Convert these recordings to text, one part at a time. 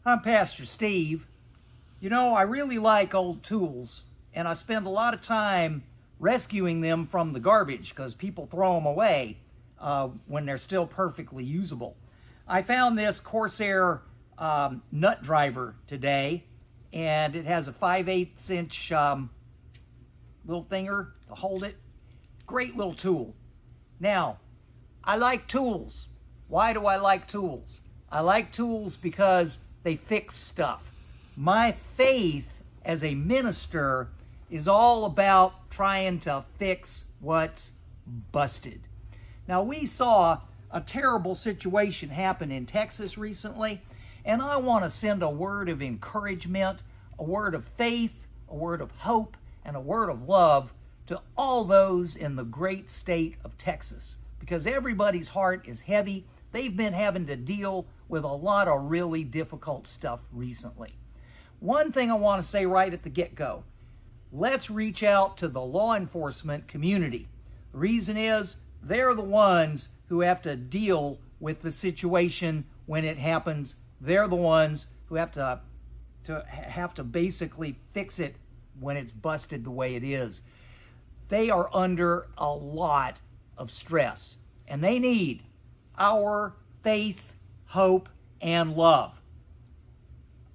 I'm Pastor Steve. You know, I really like old tools, and I spend a lot of time rescuing them from the garbage because people throw them away when they're still perfectly usable. I found this Corsair nut driver today, and it has a 5/8 inch little thinger to hold it. Great little tool. Now, I like tools. Why do I like tools? I like tools because they fix stuff. My faith as a minister is all about trying to fix what's busted. Now, we saw a terrible situation happen in Texas recently, and I want to send a word of encouragement, a word of faith, a word of hope, and a word of love to all those in the great state of Texas, because everybody's heart is heavy. They've been having to deal with a lot of really difficult stuff recently. One thing I want to say right at the get-go, let's reach out to the law enforcement community. The reason is they're the ones who have to deal with the situation when it happens. They're the ones who have to basically fix it when it's busted the way it is. They are under a lot of stress, and they need our faith, hope, and love.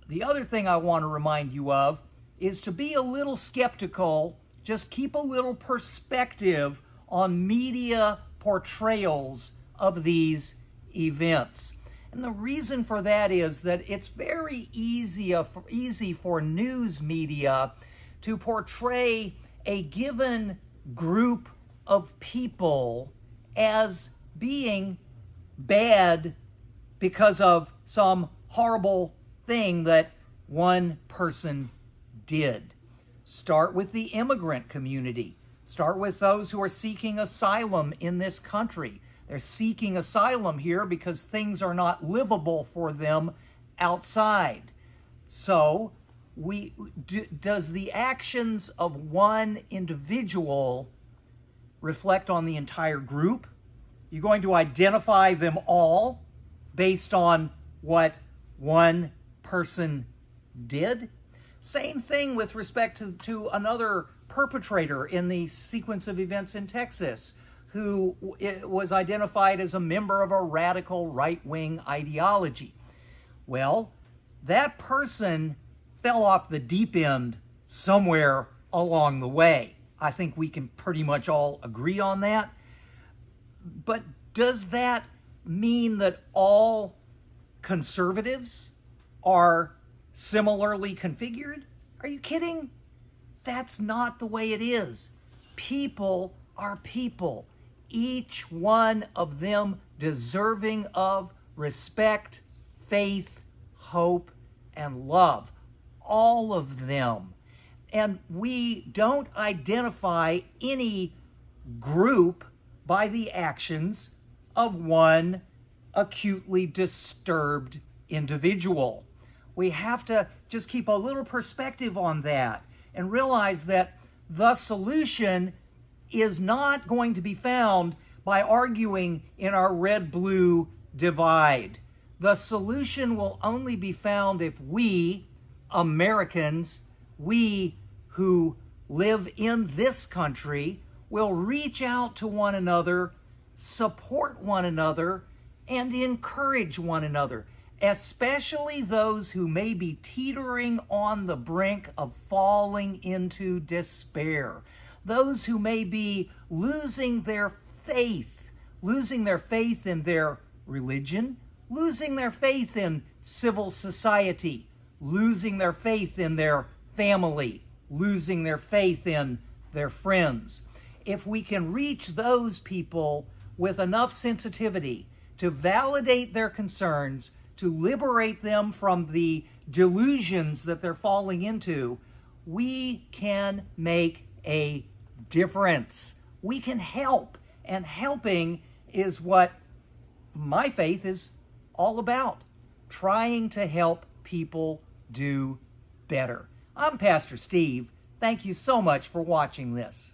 The other thing I want to remind you of is to be a little skeptical. Just keep a little perspective on media portrayals of these events. And the reason for that is that it's very easy for news media to portray a given group of people as being bad because of some horrible thing that one person did. Start with the immigrant community. Start with those who are seeking asylum in this country. They're seeking asylum here because things are not livable for them outside. So, does the actions of one individual reflect on the entire group? You're going to identify them all based on what one person did? Same thing with respect to another perpetrator in the sequence of events in Texas who was identified as a member of a radical right-wing ideology. Well, that person fell off the deep end somewhere along the way. I think we can pretty much all agree on that. But does that mean that all conservatives are similarly configured? Are you kidding? That's not the way it is. People are people. Each one of them deserving of respect, faith, hope, and love. All of them. And we don't identify any group by the actions of one acutely disturbed individual. We have to just keep a little perspective on that and realize that the solution is not going to be found by arguing in our red-blue divide. The solution will only be found if we, Americans, we who live in this country, will reach out to one another, support one another, and encourage one another, especially those who may be teetering on the brink of falling into despair, those who may be losing their faith in their religion, losing their faith in civil society, losing their faith in their family, losing their faith in their friends. If we can reach those people with enough sensitivity to validate their concerns, to liberate them from the delusions that they're falling into, we can make a difference. We can help, and helping is what my faith is all about, trying to help people do better. I'm Pastor Steve. Thank you so much for watching this.